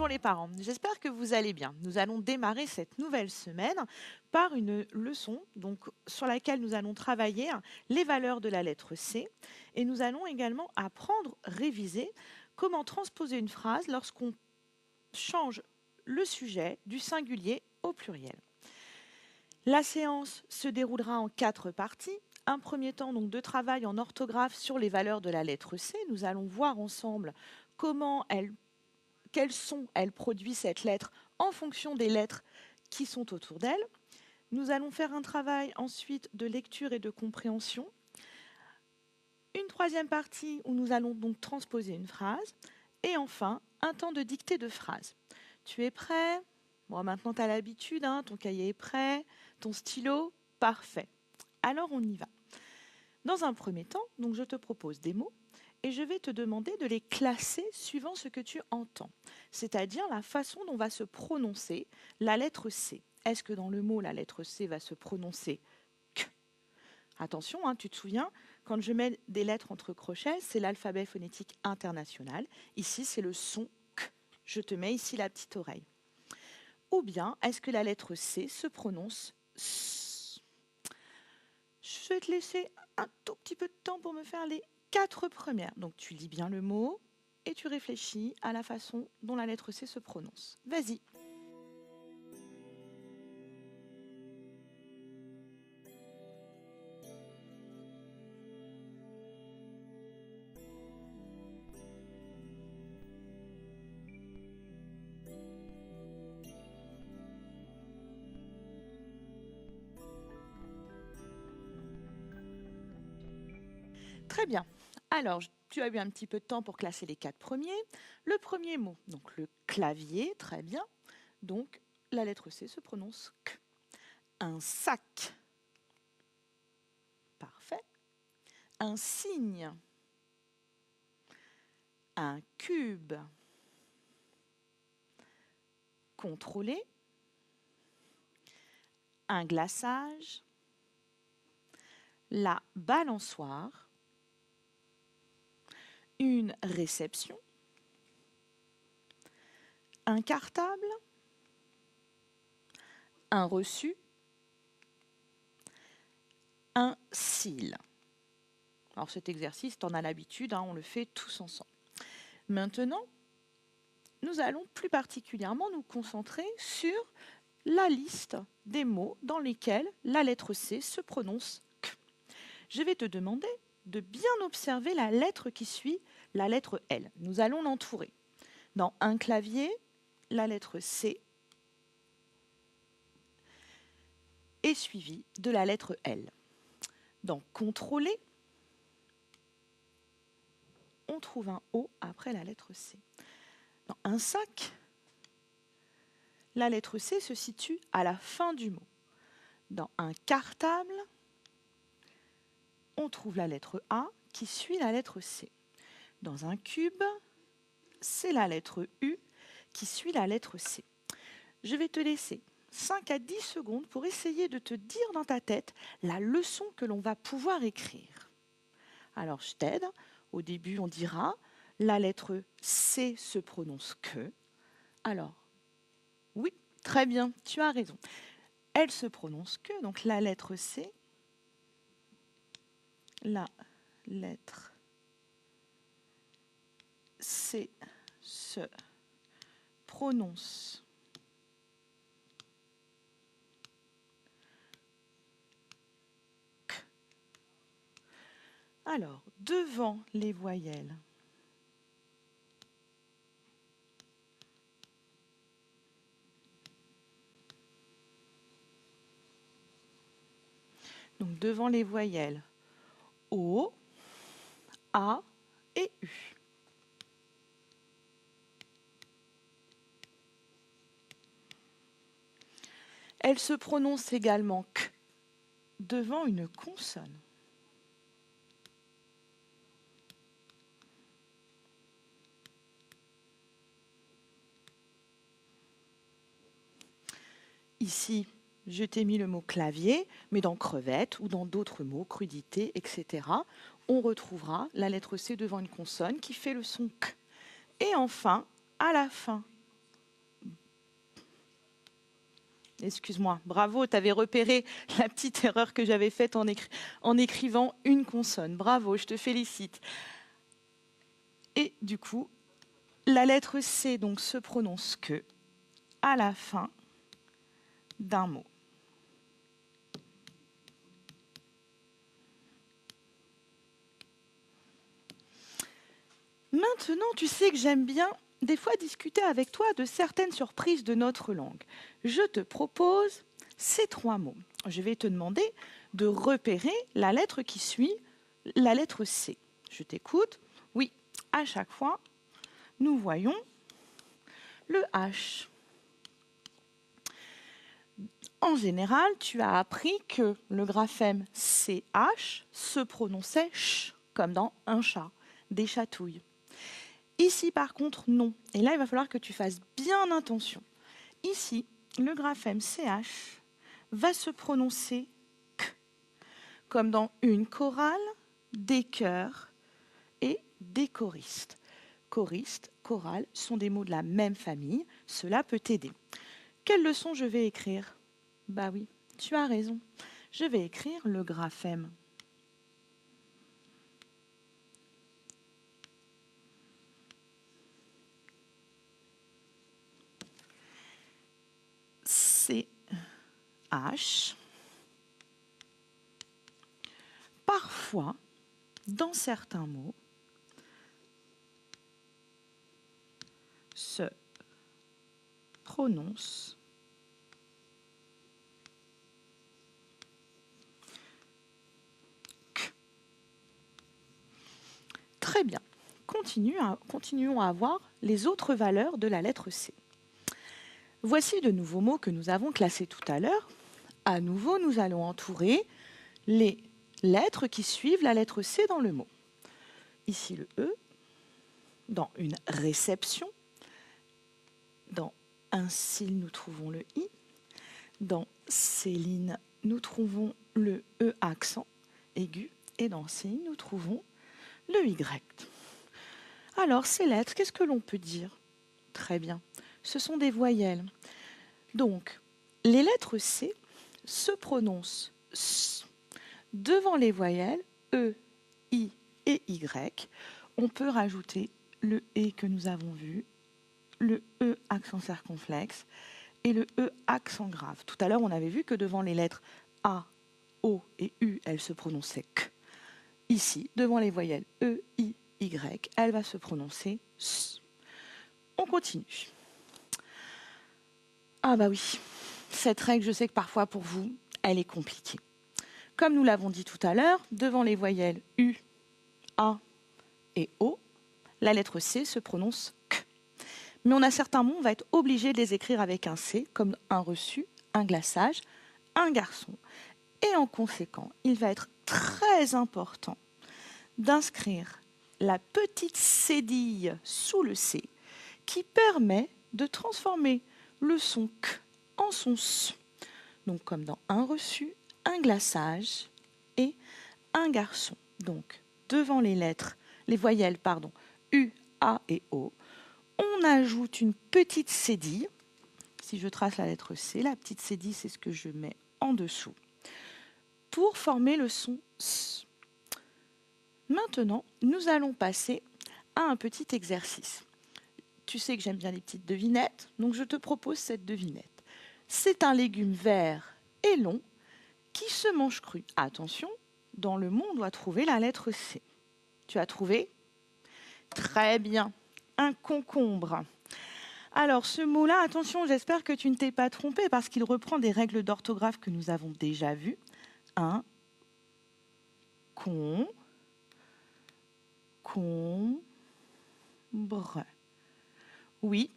Bonjour les parents, j'espère que vous allez bien. Nous allons démarrer cette nouvelle semaine par une leçon sur laquelle nous allons travailler les valeurs de la lettre C et nous allons également apprendre, réviser comment transposer une phrase lorsqu'on change le sujet du singulier au pluriel. La séance se déroulera en 4 parties. Un premier temps donc de travail en orthographe sur les valeurs de la lettre C. Nous allons voir ensemble quels sons elle produit cette lettre en fonction des lettres qui sont autour d'elle. Nous allons faire un travail ensuite de lecture et de compréhension. Une troisième partie où nous allons donc transposer une phrase. Et enfin, un temps de dictée de phrase. Tu es prêt? Bon, maintenant tu as l'habitude, ton cahier est prêt, ton stylo, parfait. Alors on y va. Dans un premier temps, donc je te propose des mots et je vais te demander de les classer suivant ce que tu entends, c'est-à-dire la façon dont va se prononcer la lettre C. Est-ce que dans le mot, la lettre C va se prononcer K? Attention, tu te souviens, quand je mets des lettres entre crochets, c'est l'alphabet phonétique international. Ici, c'est le son K. Je te mets ici la petite oreille. Ou bien, est-ce que la lettre C se prononce S? Je vais te laisser un tout petit peu de temps pour me faire les 4 premières. Donc, tu lis bien le mot et tu réfléchis à la façon dont la lettre C se prononce. Vas-y. Très bien. Alors, tu as eu un petit peu de temps pour classer les 4 premiers. Le premier mot, donc le clavier, très bien. Donc, la lettre C se prononce K. Un sac. Parfait. Un cygne. Un cube. Contrôler. Un glaçage. La balançoire. Une réception. Un cartable. Un reçu. Un cil. Alors cet exercice, tu en as l'habitude, on le fait tous ensemble. Maintenant, nous allons plus particulièrement nous concentrer sur la liste des mots dans lesquels la lettre C se prononce K. Je vais te demander de bien observer la lettre qui suit la lettre L. Nous allons l'entourer. Dans un clavier, la lettre C est suivie de la lettre L. Dans contrôler, on trouve un O après la lettre C. Dans un sac, la lettre C se situe à la fin du mot. Dans un cartable, on trouve la lettre A qui suit la lettre C. Dans un cube, c'est la lettre U qui suit la lettre C. Je vais te laisser 5 à 10 secondes pour essayer de te dire dans ta tête la leçon que l'on va pouvoir écrire. Alors, je t'aide. Au début, on dira la lettre C se prononce que. Alors, oui, très bien, tu as raison. Elle se prononce que, donc la lettre C, la lettre C se prononce que. Alors, devant les voyelles, donc devant les voyelles O, A et U. Elle se prononce également K devant une consonne. Ici, je t'ai mis le mot clavier, mais dans crevette ou dans d'autres mots, crudité, etc., on retrouvera la lettre C devant une consonne qui fait le son K. Et enfin, à la fin excuse-moi, bravo, tu avais repéré la petite erreur que j'avais faite en écrivant une consonne. Bravo, je te félicite. Et du coup, la lettre C donc, se prononce que à la fin d'un mot. Maintenant, tu sais que j'aime bien des fois discuter avec toi de certaines surprises de notre langue. Je te propose ces 3 mots. Je vais te demander de repérer la lettre qui suit la lettre C. Je t'écoute. Oui, à chaque fois, nous voyons le H. En général, tu as appris que le graphème CH se prononçait ch, comme dans un chat, des chatouilles. Ici, par contre, non. Et là, il va falloir que tu fasses bien attention. Ici, le graphème CH va se prononcer K, comme dans une chorale, des chœurs et des choristes. Choriste, chorale sont des mots de la même famille. Cela peut t'aider. Quelle leçon je vais écrire? Bah oui, tu as raison. Je vais écrire le graphème. CH. Parfois, dans certains mots, se prononce K. Très bien. Continuons à voir les autres valeurs de la lettre C. Voici de nouveaux mots que nous avons classés tout à l'heure. À nouveau, nous allons entourer les lettres qui suivent la lettre C dans le mot. Ici le E, dans une réception. Dans un cil, nous trouvons le I. Dans Céline, nous trouvons le E accent aigu. Et dans Céline, nous trouvons le Y. Alors, ces lettres, qu'est-ce que l'on peut dire? Très bien. Ce sont des voyelles. Donc, les lettres C se prononcent S. Devant les voyelles E, I et Y, on peut rajouter le E que nous avons vu, le E accent circonflexe et le E accent grave. Tout à l'heure, on avait vu que devant les lettres A, O et U, elles se prononçaient K. Ici, devant les voyelles E, I, Y, elle va se prononcer S. On continue. Ah bah oui, cette règle, je sais que parfois pour vous, elle est compliquée. Comme nous l'avons dit tout à l'heure, devant les voyelles U, A et O, la lettre C se prononce K. Mais on a certains mots, on va être obligé de les écrire avec un C, comme un reçu, un glaçage, un garçon. Et en conséquent, il va être très important d'inscrire la petite cédille sous le C qui permet de transformer le son K en son S. Donc comme dans un reçu, un glaçage et un garçon. Donc devant les voyelles U, A et O, on ajoute une petite cédille. Si je trace la lettre C, la petite cédille, c'est ce que je mets en dessous pour former le son S. Maintenant, nous allons passer à un petit exercice. Tu sais que j'aime bien les petites devinettes, donc je te propose cette devinette. C'est un légume vert et long qui se mange cru. Attention, dans le mot, on doit trouver la lettre C. Tu as trouvé? Très bien. Un concombre. Alors, ce mot-là, attention, j'espère que tu ne t'es pas trompé parce qu'il reprend des règles d'orthographe que nous avons déjà vues. Un combre. Oui,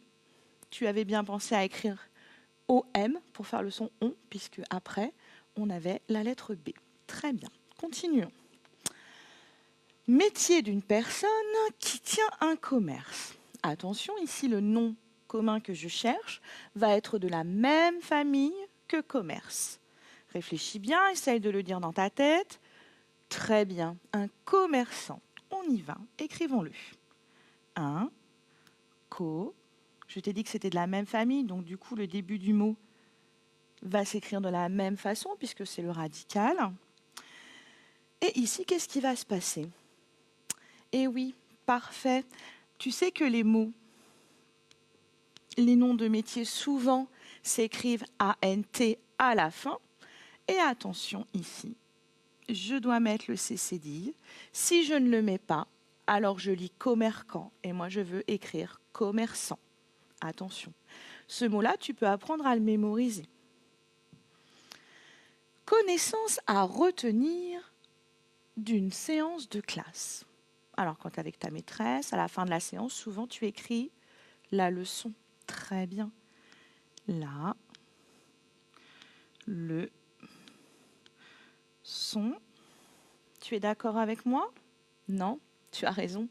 tu avais bien pensé à écrire OM pour faire le son ON, puisque après, on avait la lettre B. Très bien, continuons. Métier d'une personne qui tient un commerce. Attention, ici, le nom commun que je cherche va être de la même famille que commerce. Réfléchis bien, essaye de le dire dans ta tête. Très bien, un commerçant. On y va, écrivons-le. Un co. Je t'ai dit que c'était de la même famille, donc du coup, le début du mot va s'écrire de la même façon puisque c'est le radical. Et ici, qu'est-ce qui va se passer? Eh oui, parfait. Tu sais que les mots, les noms de métiers, souvent s'écrivent ANT à la fin. Et attention ici, je dois mettre le CCDI. Si je ne le mets pas, alors je lis commerçant et moi je veux écrire commerçant. Attention, ce mot-là, tu peux apprendre à le mémoriser. Connaissance à retenir d'une séance de classe. Alors, quand tu es avec ta maîtresse, à la fin de la séance, souvent tu écris la leçon. Très bien. La leçon. Tu es d'accord avec moi? Non, tu as raison.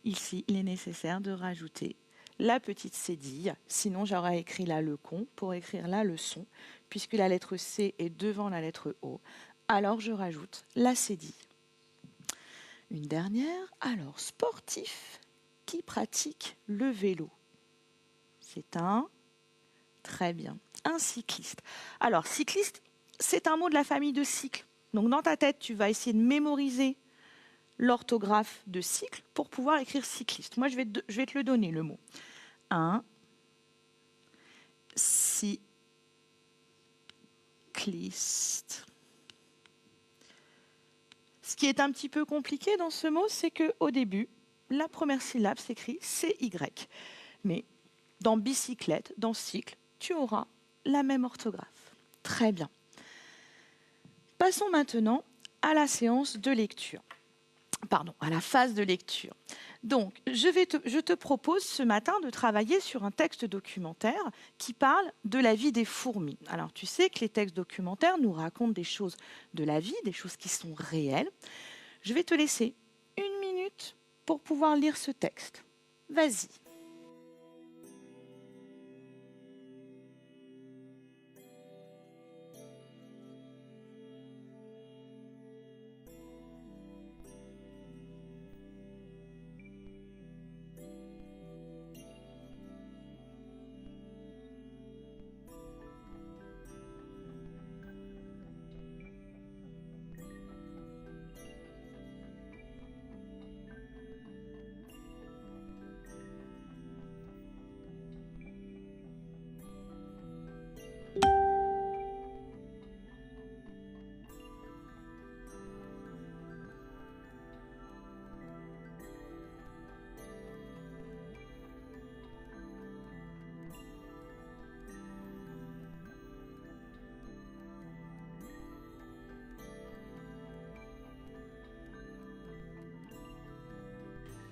Ici, il est nécessaire de rajouter la petite cédille. Sinon, j'aurais écrit la lecon pour écrire la leçon, puisque la lettre C est devant la lettre O. Alors, je rajoute la cédille. Une dernière, alors sportif qui pratique le vélo. C'est très bien, un cycliste. Alors, cycliste, c'est un mot de la famille de cycle. Donc, dans ta tête, tu vas essayer de mémoriser l'orthographe de cycle pour pouvoir écrire cycliste. Moi, je vais te le donner, le mot. Un cycliste. Ce qui est un petit peu compliqué dans ce mot, c'est qu'au début, la première syllabe s'écrit CY. Mais dans bicyclette, dans cycle, tu auras la même orthographe. Très bien. Passons maintenant à la séance de lecture. Pardon, à la phase de lecture. Donc, je te propose ce matin de travailler sur un texte documentaire qui parle de la vie des fourmis. Alors, tu sais que les textes documentaires nous racontent des choses de la vie, des choses qui sont réelles. Je vais te laisser 1 minute pour pouvoir lire ce texte. Vas-y.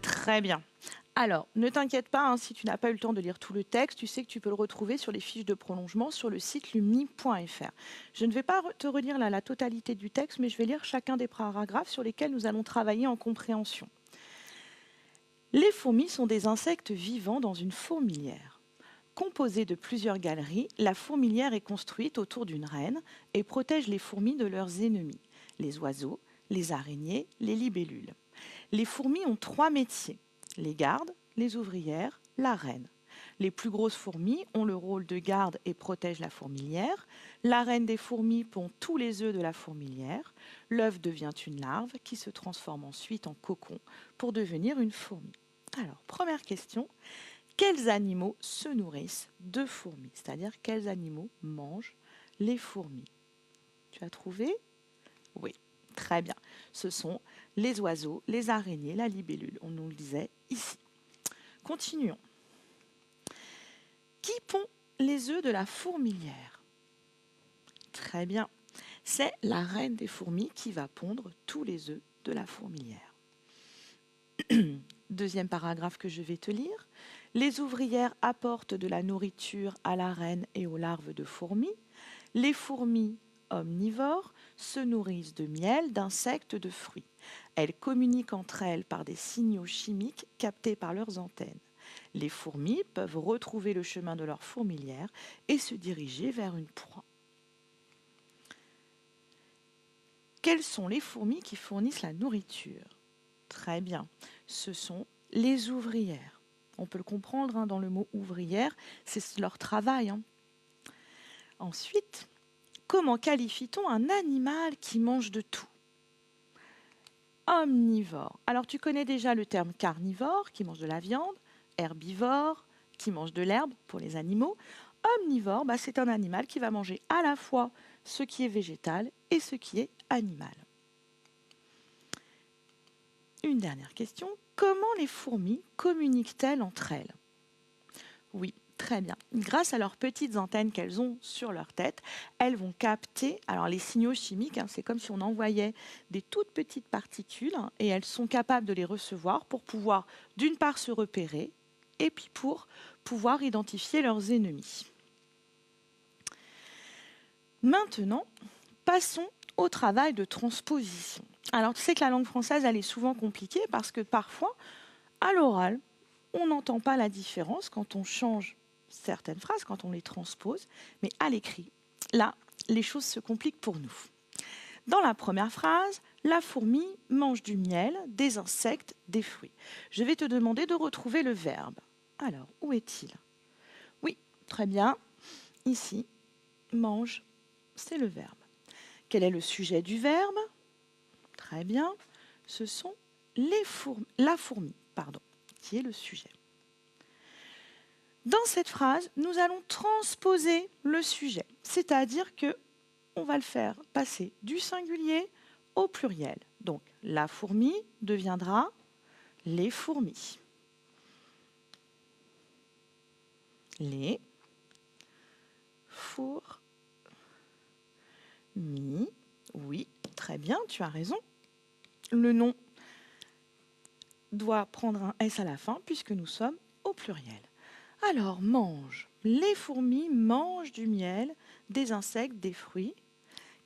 Très bien. Alors, ne t'inquiète pas, hein, si tu n'as pas eu le temps de lire tout le texte, tu sais que tu peux le retrouver sur les fiches de prolongement sur le site lumni.fr. Je ne vais pas te relire là, la totalité du texte, mais je vais lire chacun des paragraphes sur lesquels nous allons travailler en compréhension. Les fourmis sont des insectes vivants dans une fourmilière. Composée de plusieurs galeries, la fourmilière est construite autour d'une reine et protège les fourmis de leurs ennemis, les oiseaux, les araignées, les libellules. Les fourmis ont 3 métiers, les gardes, les ouvrières, la reine. Les plus grosses fourmis ont le rôle de garde et protègent la fourmilière. La reine des fourmis pond tous les œufs de la fourmilière. L'œuf devient une larve qui se transforme ensuite en cocon pour devenir une fourmi. Alors, première question, quels animaux se nourrissent de fourmis? C'est-à-dire, quels animaux mangent les fourmis? Tu as trouvé? Oui, très bien. Ce sont les oiseaux, les araignées, la libellule. On nous le disait ici. Continuons. Qui pond les œufs de la fourmilière? Très bien. C'est la reine des fourmis qui va pondre tous les œufs de la fourmilière. Deuxième paragraphe que je vais te lire. Les ouvrières apportent de la nourriture à la reine et aux larves de fourmis. Les fourmis omnivores se nourrissent de miel, d'insectes, de fruits. Elles communiquent entre elles par des signaux chimiques captés par leurs antennes. Les fourmis peuvent retrouver le chemin de leur fourmilière et se diriger vers une proie. Quelles sont les fourmis qui fournissent la nourriture? Très bien, ce sont les ouvrières. On peut le comprendre hein, dans le mot ouvrière, c'est leur travail. Hein. Ensuite, comment qualifie-t-on un animal qui mange de tout? Omnivore. Alors, tu connais déjà le terme carnivore, qui mange de la viande, herbivore, qui mange de l'herbe pour les animaux. Omnivore, c'est un animal qui va manger à la fois ce qui est végétal et ce qui est animal. Une dernière question. Comment les fourmis communiquent-elles entre elles? Oui, très bien. Grâce à leurs petites antennes qu'elles ont sur leur tête, elles vont capter les signaux chimiques. C'est comme si on envoyait des toutes petites particules et elles sont capables de les recevoir pour pouvoir, d'une part, se repérer et puis pour pouvoir identifier leurs ennemis. Maintenant, passons au travail de transposition. Alors, tu sais que la langue française, elle est souvent compliquée parce que parfois, à l'oral, on n'entend pas la différence quand on change certaines phrases, quand on les transpose, mais à l'écrit, là, les choses se compliquent pour nous. Dans la première phrase, la fourmi mange du miel, des insectes, des fruits. Je vais te demander de retrouver le verbe. Alors, où est-il? Oui, très bien. Ici, mange, c'est le verbe. Quel est le sujet du verbe? Très bien. Ce sont la fourmi, qui est le sujet. Dans cette phrase, nous allons transposer le sujet, c'est-à-dire que on va le faire passer du singulier au pluriel. Donc, la fourmi deviendra les fourmis. Les fourmis. Oui, très bien, tu as raison. Le nom doit prendre un S à la fin puisque nous sommes au pluriel. Alors, mange. Les fourmis mangent du miel, des insectes, des fruits.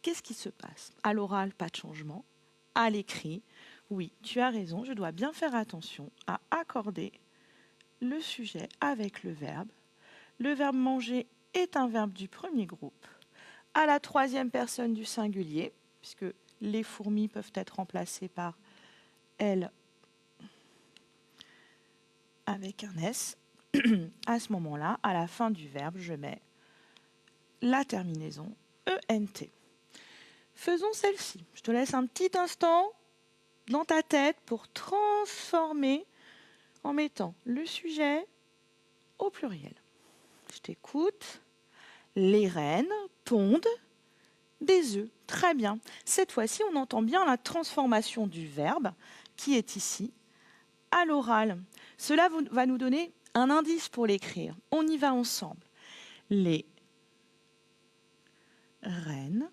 Qu'est-ce qui se passe? À l'oral, pas de changement. À l'écrit, oui, tu as raison, je dois bien faire attention à accorder le sujet avec le verbe. Le verbe manger est un verbe du premier groupe. À la troisième personne du singulier, puisque les fourmis peuvent être remplacées par elles avec un S. À ce moment-là, à la fin du verbe, je mets la terminaison ENT. Faisons celle-ci. Je te laisse un petit instant dans ta tête pour transformer en mettant le sujet au pluriel. Je t'écoute. Les reines pondent des œufs. Très bien. Cette fois-ci, on entend bien la transformation du verbe qui est ici à l'oral. Cela va nous donner un indice pour l'écrire. On y va ensemble. Les reines,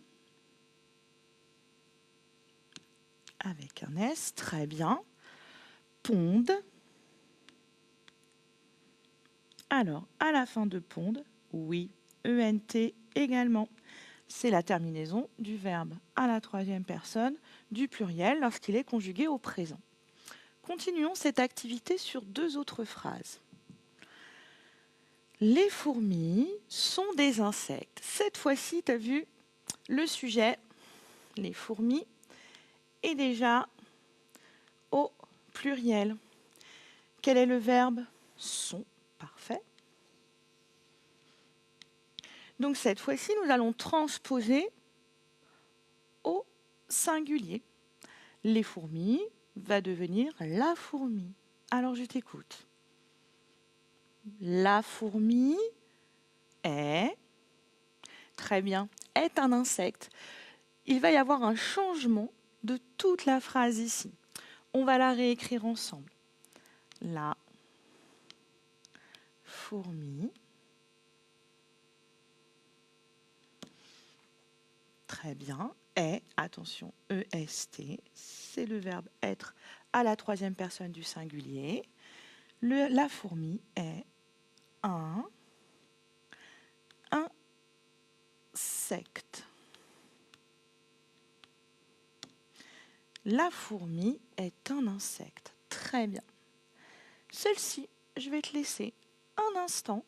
avec un S, très bien, pondent. Alors, à la fin de pondent, oui, ENT également. C'est la terminaison du verbe à la troisième personne du pluriel lorsqu'il est conjugué au présent. Continuons cette activité sur deux autres phrases. Les fourmis sont des insectes. Cette fois-ci, tu as vu, le sujet, les fourmis, est déjà au pluriel. Quel est le verbe? Sont. Parfait. Donc cette fois-ci, nous allons transposer au singulier. Les fourmis va devenir la fourmi. Alors je t'écoute. La fourmi est, très bien, est un insecte. Il va y avoir un changement de toute la phrase ici. On va la réécrire ensemble. La fourmi, très bien, est, attention, EST, c'est le verbe être à la troisième personne du singulier. La fourmi est un insecte. La fourmi est un insecte. Très bien. Celle-ci, je vais te laisser un instant,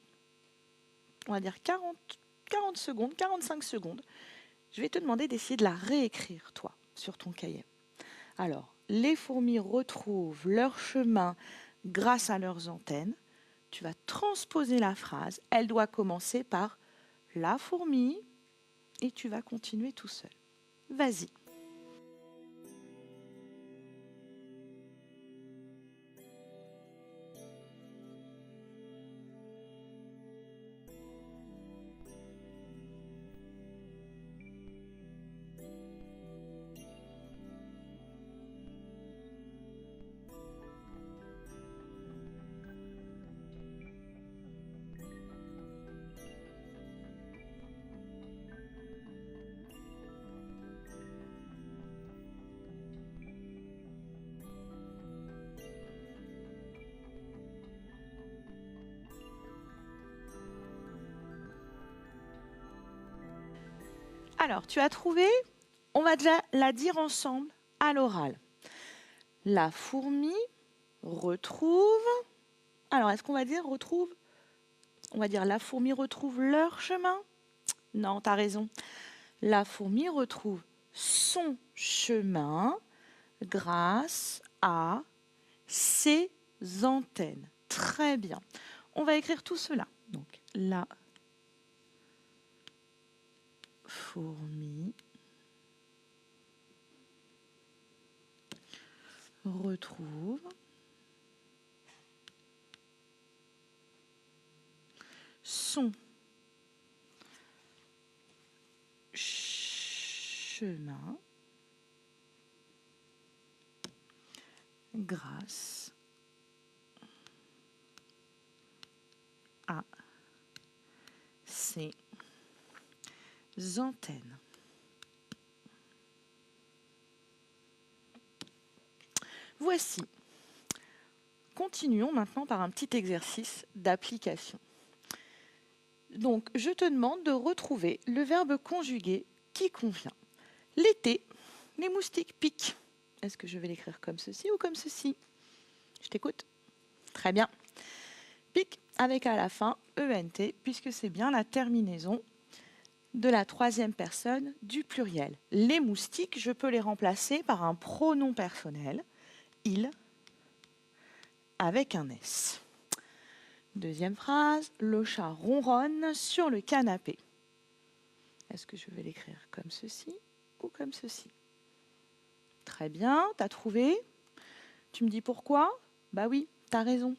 on va dire 40 secondes, 45 secondes. Je vais te demander d'essayer de la réécrire, toi, sur ton cahier. Alors, les fourmis retrouvent leur chemin grâce à leurs antennes. Tu vas transposer la phrase. Elle doit commencer par la fourmi et tu vas continuer tout seul. Vas-y. Alors, tu as trouvé? On va déjà la dire ensemble à l'oral. La fourmi retrouve... Alors, est-ce qu'on va dire retrouve? On va dire la fourmi retrouve leur chemin? Non, tu as raison. La fourmi retrouve son chemin grâce à ses antennes. Très bien. On va écrire tout cela. Donc, la fourmi retrouve son chemin grâce à ses antennes. Voici. Continuons maintenant par un petit exercice d'application. Donc, je te demande de retrouver le verbe conjugué qui convient. L'été, les moustiques piquent. Est-ce que je vais l'écrire comme ceci ou comme ceci? Je t'écoute. Très bien. Pique avec à la fin ENT, puisque c'est bien la terminaison de la troisième personne du pluriel. Les moustiques, je peux les remplacer par un pronom personnel, il, avec un S. Deuxième phrase, le chat ronronne sur le canapé. Est-ce que je vais l'écrire comme ceci ou comme ceci? Très bien, tu as trouvé? Tu me dis pourquoi? Bah oui, tu as raison.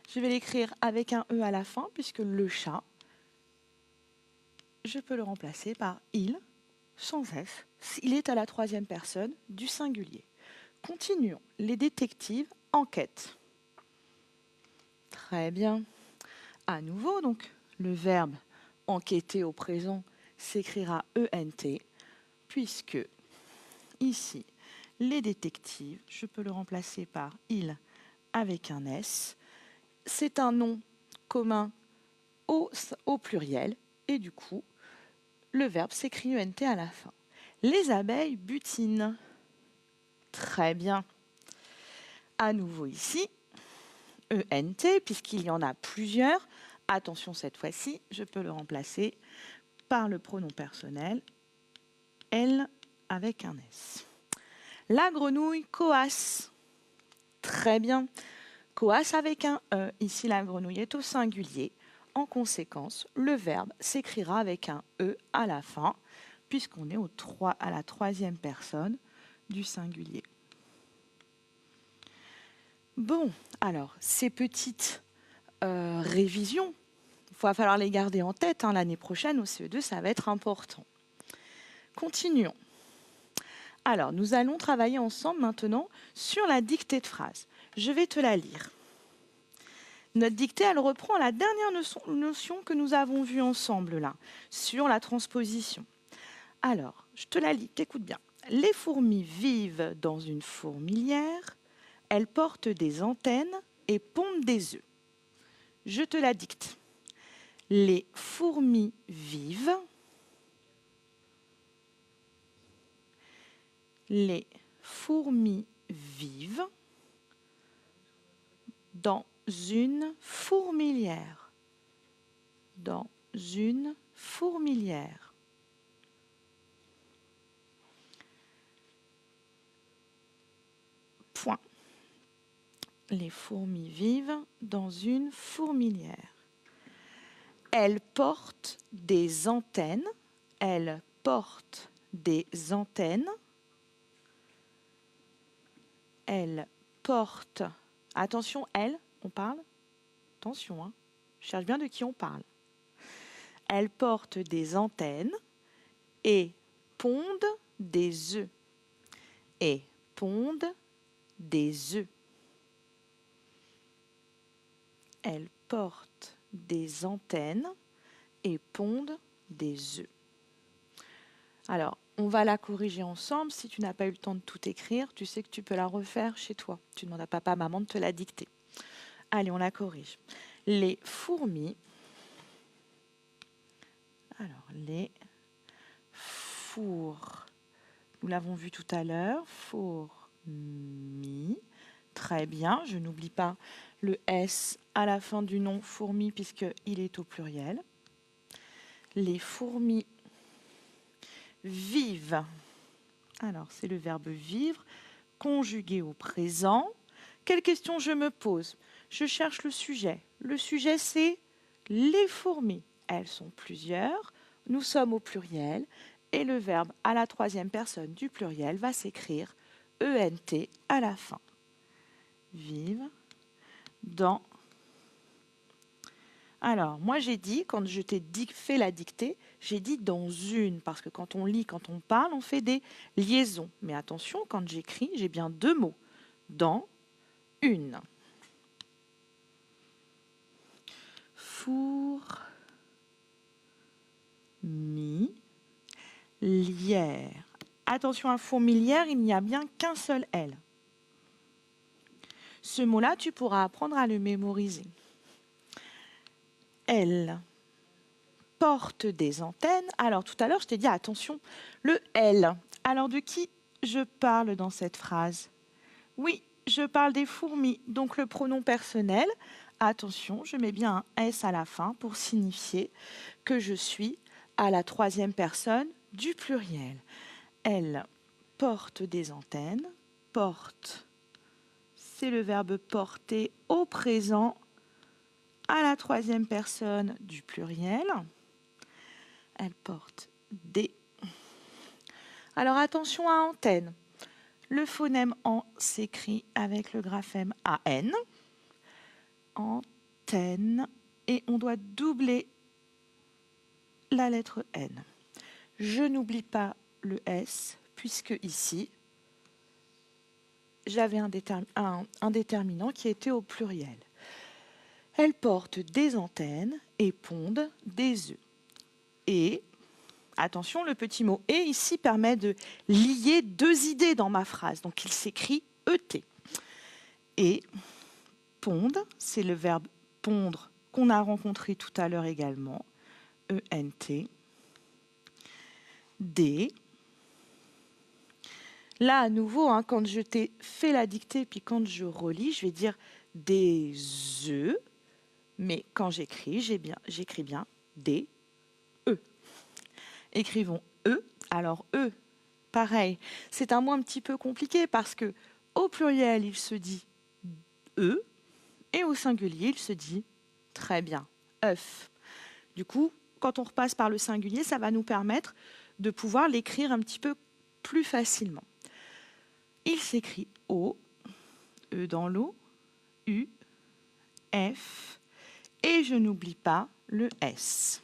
Je vais l'écrire avec un E à la fin, puisque le chat, je peux le remplacer par il, sans F. Il est à la troisième personne du singulier. Continuons. Les détectives enquêtent. Très bien. À nouveau, donc, le verbe enquêter au présent s'écrira ENT, puisque ici, les détectives, je peux le remplacer par il avec un S. C'est un nom commun au pluriel, et du coup, le verbe s'écrit ENT à la fin. Les abeilles butinent. Très bien. À nouveau ici, ENT, puisqu'il y en a plusieurs. Attention, cette fois-ci, je peux le remplacer par le pronom personnel, elle avec un S. La grenouille coasse. Très bien. Coasse avec un E. Ici, la grenouille est au singulier. En conséquence, le verbe s'écrira avec un E à la fin, puisqu'on est à la troisième personne du singulier. Bon, alors, ces petites révisions, il va falloir les garder en tête. L'année prochaine, au CE2, ça va être important. Continuons. Alors, nous allons travailler ensemble maintenant sur la dictée de phrase. Je vais te la lire. Notre dictée, elle reprend la dernière notion que nous avons vue ensemble là, sur la transposition. Alors, je te la lis, t'écoutes bien. Les fourmis vivent dans une fourmilière, elles portent des antennes et pondent des œufs. Je te la dicte. Les fourmis vivent. Les fourmis vivent dans une fourmilière. Dans une fourmilière. Point. Les fourmis vivent dans une fourmilière. Elles portent des antennes. Elle porte des antennes. Elle porte... Attention, elle, on parle. Attention, hein. Je cherche bien de qui on parle. Elle porte des antennes et pondent des œufs. Et pondent des œufs. Elle porte des antennes et pondent des œufs. Alors, on va la corriger ensemble. Si tu n'as pas eu le temps de tout écrire, tu sais que tu peux la refaire chez toi. Tu demandes à papa, maman de te la dicter. Allez, on la corrige. Les fourmis. Alors, les fours. Nous l'avons vu tout à l'heure. Fourmis. Très bien. Je n'oublie pas le S à la fin du nom fourmi puisqu'il est au pluriel. Les fourmis vivent. Alors, c'est le verbe vivre, conjugué au présent. Quelle question je me pose? Je cherche le sujet. Le sujet, c'est les fourmis. Elles sont plusieurs. Nous sommes au pluriel. Et le verbe à la troisième personne du pluriel va s'écrire ENT à la fin. Vivent dans... Alors, moi j'ai dit, quand je t'ai fait la dictée, j'ai dit dans une, parce que quand on lit, quand on parle, on fait des liaisons. Mais attention, quand j'écris, j'ai bien deux mots. Dans une. Fourmilière. Attention à fourmilière, il n'y a bien qu'un seul L. Ce mot-là, tu pourras apprendre à le mémoriser. Elle porte des antennes. Alors, tout à l'heure, je t'ai dit, attention, le L. Alors, de qui je parle dans cette phrase? Oui, je parle des fourmis. Donc, le pronom personnel, attention, je mets bien un S à la fin pour signifier que je suis à la troisième personne du pluriel. Elle porte des antennes. Porte, c'est le verbe porter au présent à la troisième personne du pluriel. Elle porte des. Alors attention à antenne. Le phonème en s'écrit avec le graphème AN. Antenne. Et on doit doubler la lettre N. Je n'oublie pas le S, puisque ici, j'avais un déterminant qui était au pluriel. Elle porte des antennes et pondent des œufs. Et, attention, le petit mot « et » ici permet de lier deux idées dans ma phrase. Donc, il s'écrit « ET ». Et, pondent, c'est le verbe « pondre » qu'on a rencontré tout à l'heure également. ENT. Des. Là, à nouveau, hein, quand je t'ai fait la dictée, puis quand je relis, je vais dire « des œufs ». Mais quand j'écris, j'écris bien des E. Écrivons E. Alors E, pareil, c'est un mot un petit peu compliqué parce que au pluriel, il se dit E et au singulier, il se dit très bien œuf. Du coup, quand on repasse par le singulier, ça va nous permettre de pouvoir l'écrire un petit peu plus facilement. Il s'écrit O, E dans l'eau, U, F, et je n'oublie pas le S.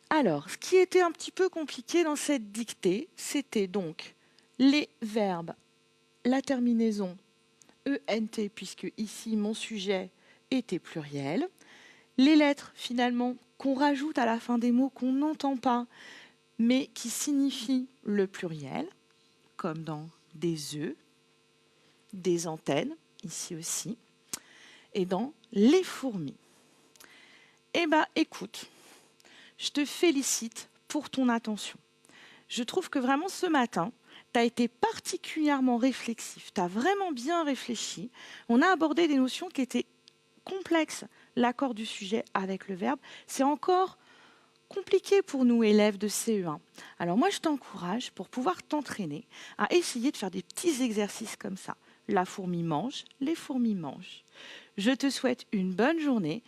Alors, ce qui était un petit peu compliqué dans cette dictée, c'était donc les verbes, la terminaison ENT, puisque ici mon sujet était pluriel, les lettres finalement qu'on rajoute à la fin des mots qu'on n'entend pas, mais qui signifient le pluriel, comme dans des œufs, des antennes, ici aussi, et dans les fourmis. Eh bien, écoute, je te félicite pour ton attention. Je trouve que vraiment ce matin, tu as été particulièrement réflexif, tu as vraiment bien réfléchi. On a abordé des notions qui étaient complexes. L'accord du sujet avec le verbe, c'est encore compliqué pour nous, élèves de CE1. Alors moi, je t'encourage, pour pouvoir t'entraîner, à essayer de faire des petits exercices comme ça. La fourmi mange, les fourmis mangent. Je te souhaite une bonne journée